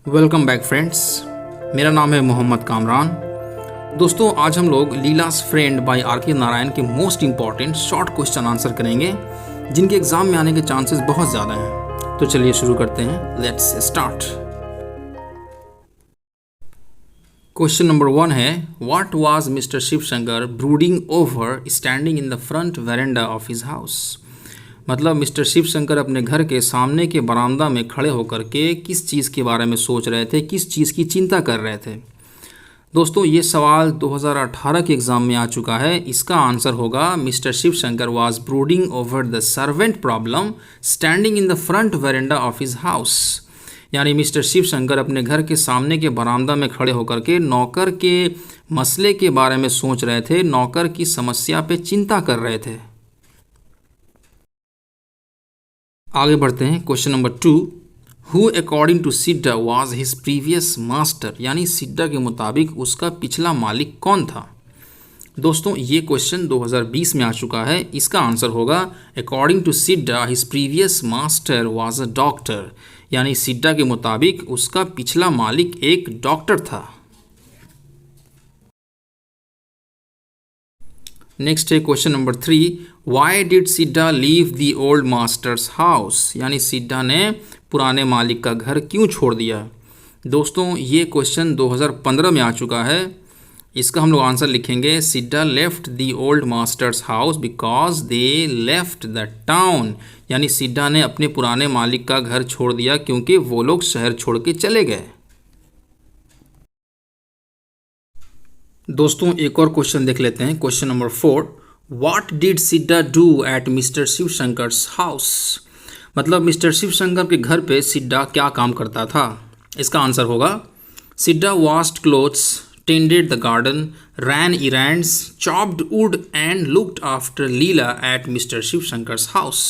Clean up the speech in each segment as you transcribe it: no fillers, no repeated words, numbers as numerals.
Welcome back friends. मेरा नाम है मोहम्मद कामरान। दोस्तों, आज हम लोग leelas friend bye R K. Narayan के most important short question answer करेंगे, जिनके एग्जाम में आने के चांसेस बहुत ज़्यादा हैं। तो चलिए शुरू करते हैं। Let's start. क्वेश्चन नंबर 1 है, what was mister Shivshankar brooding over standing in the front veranda of his house. मतलब मिस्टर शिवशंकर अपने घर के सामने के बरामदा में खड़े होकर के किस चीज़ के बारे में सोच रहे थे, किस चीज़ की चिंता कर रहे थे। दोस्तों, ये सवाल 2018 के एग्ज़ाम में आ चुका है। इसका आंसर होगा mister Shivshankar was brooding over the servant problem standing in the front veranda of his house. यानी मिस्टर शिवशंकर अपने घर के सामने के बरामदा में खड़े होकर के नौकर के मसले के बारे में सोच रहे थे, नौकर की समस्या पे चिंता कर रहे थे। आगे बढ़ते हैं। Question number 2, who according to Sidda was his previous master. यानी सिड्डा के मुताबिक उसका पिछला मालिक कौन था। दोस्तों, ये क्वेश्चन 2020 में आ चुका है। इसका आंसर होगा according to Sidda his previous master was a doctor. यानी सिड्डा के मुताबिक उसका पिछला मालिक एक डॉक्टर था। नेक्स्ट है question number 3, why did Sidda leave the old master's house. यानी सिड्डा ने पुराने मालिक का घर क्यों छोड़ दिया। दोस्तों, ये क्वेश्चन 2015 में आ चुका है। इसका हम लोग आंसर लिखेंगे, Sidda left the old master's house because they left the town. यानी सिड्डा ने अपने पुराने मालिक का घर छोड़ दिया क्योंकि वो लोग शहर छोड़ के चले गए। दोस्तों, एक और क्वेश्चन देख लेते हैं। Question number 4, what did Sidda do at mister Sivasankar's house. मतलब मिस्टर शिवशंकर के घर पे सिड्डा क्या काम करता था। इसका आंसर होगा, Sidda washed clothes, tended the garden, ran errands, chopped wood and looked after Leela at mister Sivasankar's house.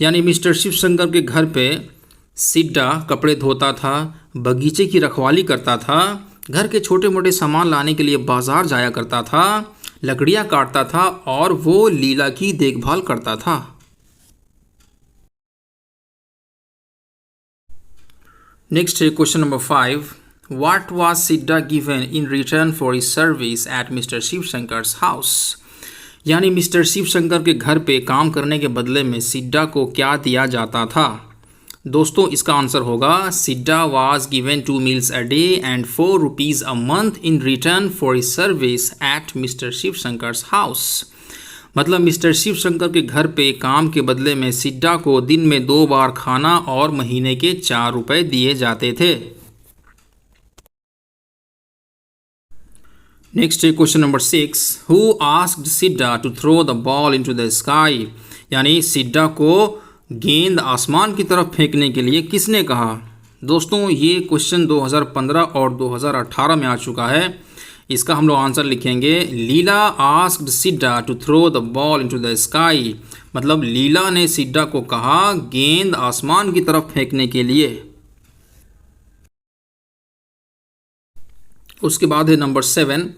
यानी मिस्टर शिवशंकर के घर पे सिड्डा कपड़े धोता था, बगीचे की रखवाली करता था, घर के छोटे मोटे सामान लाने के लिए बाजार जाया करता था, लकड़ियाँ काटता था और वो लीला की देखभाल करता था। नेक्स्ट है question number 5, what was Sidda given in return for his service at mister Sivasankar's house. यानी मिस्टर शिवशंकर के घर पे काम करने के बदले में सिड्डा को क्या दिया जाता था। दोस्तों, इसका आंसर होगा, सिड्डा was given 2 meals a day and 4 rupees a month in return for his service at mister Sivasankar's house. मतलब मिस्टर शिवशंकर के घर पे काम के बदले में सिड्डा को दिन में 2 बार खाना और महीने के 4 रुपए दिए जाते थे। नेक्स्ट है question number 6, who asked Sidda to throw the ball into the sky. यानी सिड्डा को गेंद आसमान की तरफ फेंकने के लिए किसने कहा। दोस्तों, ये क्वेश्चन 2015 और 2018 में आ चुका है। इसका हम लोग आंसर लिखेंगे, Leela asked Sidda to throw the ball into the sky. मतलब लीला ने सिड्डा को कहा गेंद आसमान की तरफ फेंकने के लिए। उसके बाद है number 7,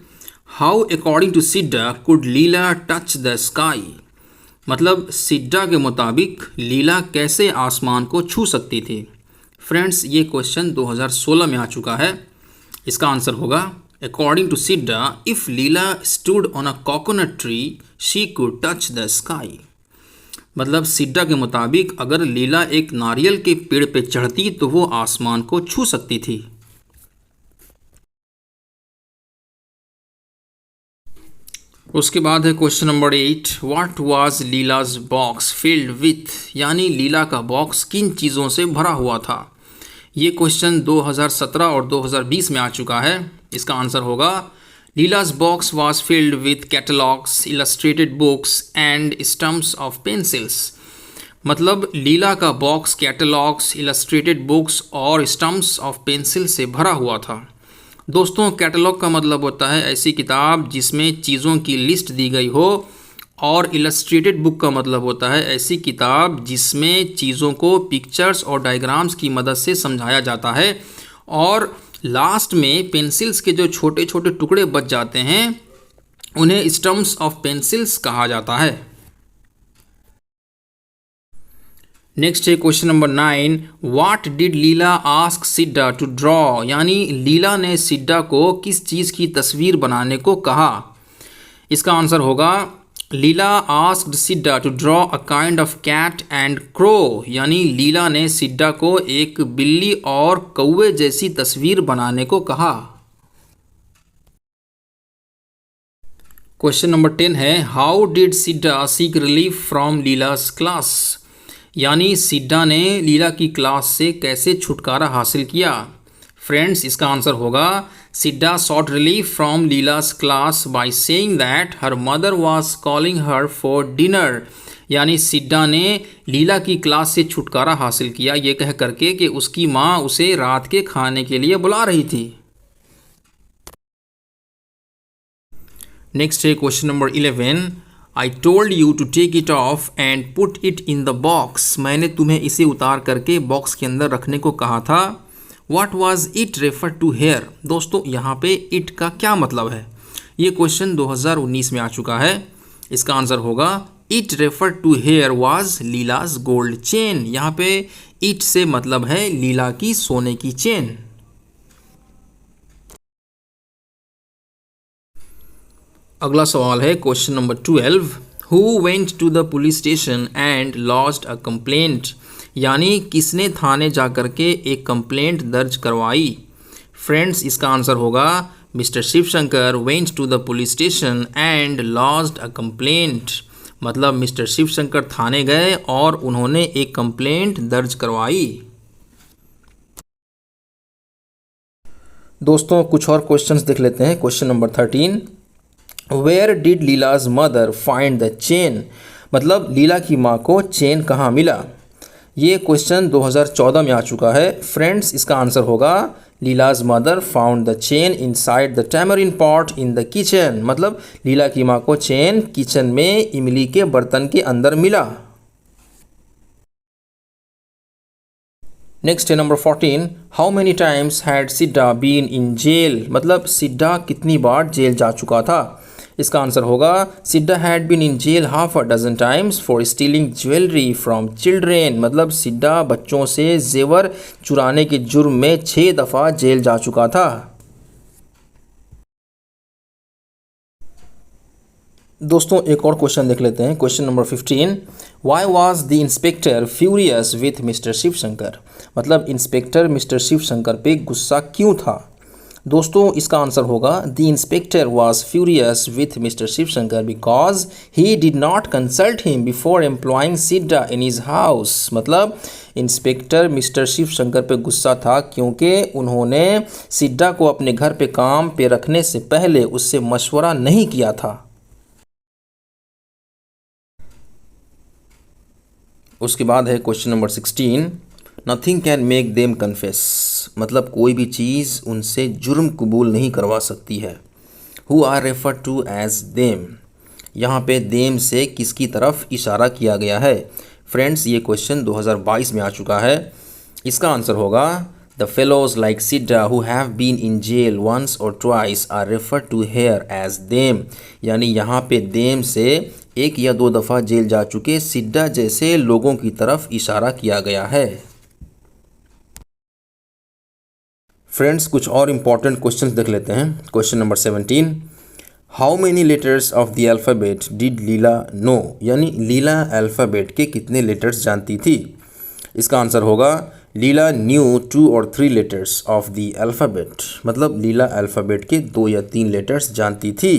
how according to Sidda could Leela touch the sky. मतलब सिड्डा के मुताबिक लीला कैसे आसमान को छू सकती थी। फ्रेंड्स, ये क्वेश्चन 2016 में आ चुका है। इसका आंसर होगा, according to Sidda if Leela stood on a coconut tree she could touch the sky. मतलब सिड्डा के मुताबिक अगर लीला एक नारियल के पेड़ पे चढ़ती तो वो आसमान को छू सकती थी। उसके बाद है question number 8, what was लीलाज box filled with. यानी लीला का बॉक्स किन चीज़ों से भरा हुआ था। ये क्वेश्चन 2017 और 2020 में आ चुका है। इसका आंसर होगा, Leela's box was filled with catalogues, illustrated books and stumps of pencils. मतलब लीला का बॉक्स कैटलॉग्स, इलस्ट्रेटेड बुक्स और स्टम्प्स ऑफ पेंसिल से भरा हुआ था। दोस्तों, कैटलॉग का मतलब होता है ऐसी किताब जिसमें चीज़ों की लिस्ट दी गई हो, और इलस्ट्रेटेड बुक का मतलब होता है ऐसी किताब जिसमें चीज़ों को पिक्चर्स और डायग्राम्स की मदद से समझाया जाता है, और लास्ट में पेंसिल्स के जो छोटे छोटे टुकड़े बच जाते हैं उन्हें स्टम्प्स ऑफ पेंसिल्स कहा जाता है। नेक्स्ट है question number 9, what did Leela ask Sidda to draw, यानी लीला ने सिड्डा को किस चीज़ की तस्वीर बनाने को कहा। इसका आंसर होगा Leela asked Sidda to draw a kind of cat and crow, यानी लीला ने सिड्डा को एक बिल्ली और कौवे जैसी तस्वीर बनाने को कहा। क्वेश्चन नंबर 10 है, how did Sidda seek relief from Leela's class, यानी सिड्डा ने लीला की क्लास से कैसे छुटकारा हासिल किया। फ्रेंड्स, इसका आंसर होगा Sidda sought relief from Leela's class by saying that her mother was calling her for dinner, यानी सिड्डा ने लीला की क्लास से छुटकारा हासिल किया ये कह करके कि उसकी माँ उसे रात के खाने के लिए बुला रही थी। नेक्स्ट है question number 11, I told you to take it off and put it in the box, मैंने तुम्हें इसे उतार करके बॉक्स के अंदर रखने को कहा था। What was it refer to here, दोस्तों यहाँ पे इट का क्या मतलब है। ये क्वेश्चन 2019 में आ चुका है। इसका आंसर होगा it refer to here was Leela's gold chain, यहाँ पे इट से मतलब है लीला की सोने की चेन। अगला सवाल है question number 12, who went to the police station and lodged a complaint, यानी किसने थाने जा कर के एक कंप्लेंट दर्ज करवाई। फ्रेंड्स, इसका आंसर होगा mister Shivshankar went to the police station and lodged a complaint, मतलब मिस्टर शिवशंकर थाने गए और उन्होंने एक कंप्लेंट दर्ज करवाई। दोस्तों, कुछ और क्वेश्चंस देख लेते हैं। Question number 13, where did Leela's mother find the chain, मतलब लीला की माँ को चेन कहाँ मिला। ये क्वेश्चन 2014 में आ चुका है। फ्रेंड्स, इसका आंसर होगा Leela's mother found the chain inside the tamarind pot in the kitchen, मतलब लीला की माँ को चेन किचन में इमली के बर्तन के अंदर मिला। नेक्स्ट है number 14, how many times had Sidda been in jail, मतलब सिड्डा कितनी बार जेल जा चुका था। इसका आंसर होगा Sidda had been in jail half a dozen times for stealing jewellery from children, मतलब सिड्डा बच्चों से जेवर चुराने के जुर्म में 6 दफ़ा जेल जा चुका था। दोस्तों, एक और क्वेश्चन देख लेते हैं। Question number 15, why was the inspector furious with mister Shivshankar, मतलब इंस्पेक्टर मिस्टर शिवशंकर पे गुस्सा क्यों था। दोस्तों, इसका आंसर होगा the inspector was furious with mister Sivasankar because he did not consult him before employing Sidda in his house, मतलब इंस्पेक्टर मिस्टर शिवशंकर पे गुस्सा था क्योंकि उन्होंने सिड्डा को अपने घर पे काम पे रखने से पहले उससे मशवरा नहीं किया था। उसके बाद है question number 16, nothing can make them confess, मतलब कोई भी चीज़ उनसे जुर्म कबूल नहीं करवा सकती है। Who are refer to as them, यहाँ पे देम से किसकी तरफ इशारा किया गया है। फ्रेंड्स, ये क्वेश्चन 2022 में आ चुका है। इसका आंसर होगा the fellows like Sidda who have been in jail once or twice are refer to here as them, यानी यहाँ पे देम से 1 या 2 दफ़ा जेल जा चुके सिड्डा जैसे लोगों की तरफ इशारा किया गया है। फ्रेंड्स, कुछ और इम्पॉर्टेंट क्वेश्चंस देख लेते हैं। Question number 17, how many letters of the alphabet did Leela know, यानी लीला अल्फ़ाबेट के कितने लेटर्स जानती थी। इसका आंसर होगा लीला न्यू 2 और 3 लेटर्स ऑफ द अल्फ़ाबेट, मतलब लीला अल्फ़ाबेट के 2 या 3 लेटर्स जानती थी।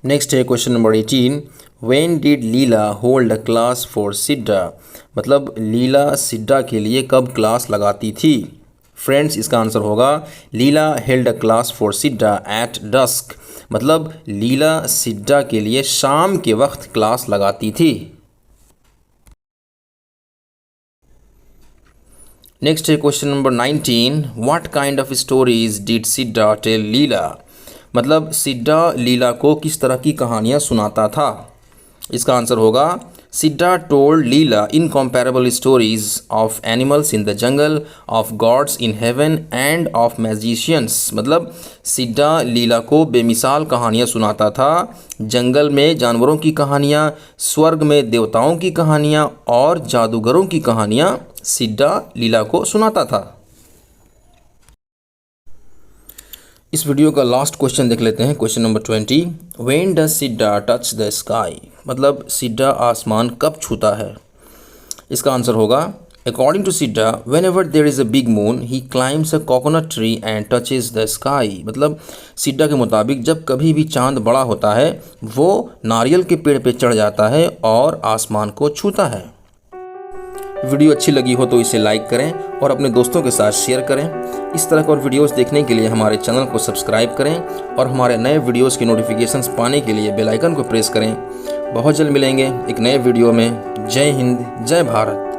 नेक्स्ट है question number 18, when did Leela hold a class for Sidda, मतलब लीला सिड्डा के लिए कब क्लास लगाती थी। फ्रेंड्स, इसका आंसर होगा Leela held a class for Sidda at dusk, मतलब लीला सिड्डा के लिए शाम के वक्त क्लास लगाती थी। नेक्स्ट है question number 19, what kind of stories did Sidda tell Leela, मतलब सिड्डा लीला को किस तरह की कहानियाँ सुनाता था। इसका आंसर होगा Sidda told Leela incomparable stories of animals in the jungle, of gods in heaven and of magicians. मतलब सिड्डा लीला को बेमिसाल कहानियाँ सुनाता था, जंगल में जानवरों की कहानियाँ, स्वर्ग में देवताओं की कहानियाँ और जादूगरों की कहानियाँ सिड्डा लीला को सुनाता था। इस वीडियो का लास्ट क्वेश्चन देख लेते हैं, question number 20। When does Sidda touch the sky? मतलब सिड्डा आसमान कब छूता है? इसका आंसर होगा according to Sidda whenever there is a big moon he climbs a coconut tree and touches the sky. मतलब सिड्डा के मुताबिक जब कभी भी चांद बड़ा होता है वो नारियल के पेड़ पे चढ़ जाता है और आसमान को छूता है। वीडियो अच्छी लगी हो तो इसे लाइक करें और अपने दोस्तों के साथ शेयर करें। इस तरह के और वीडियोस देखने के लिए हमारे चैनल को सब्सक्राइब करें और हमारे नए वीडियोस की नोटिफिकेशंस पाने के लिए बेल आइकन को प्रेस करें। बहुत जल्द मिलेंगे एक नए वीडियो में। जय हिंद, जय भारत।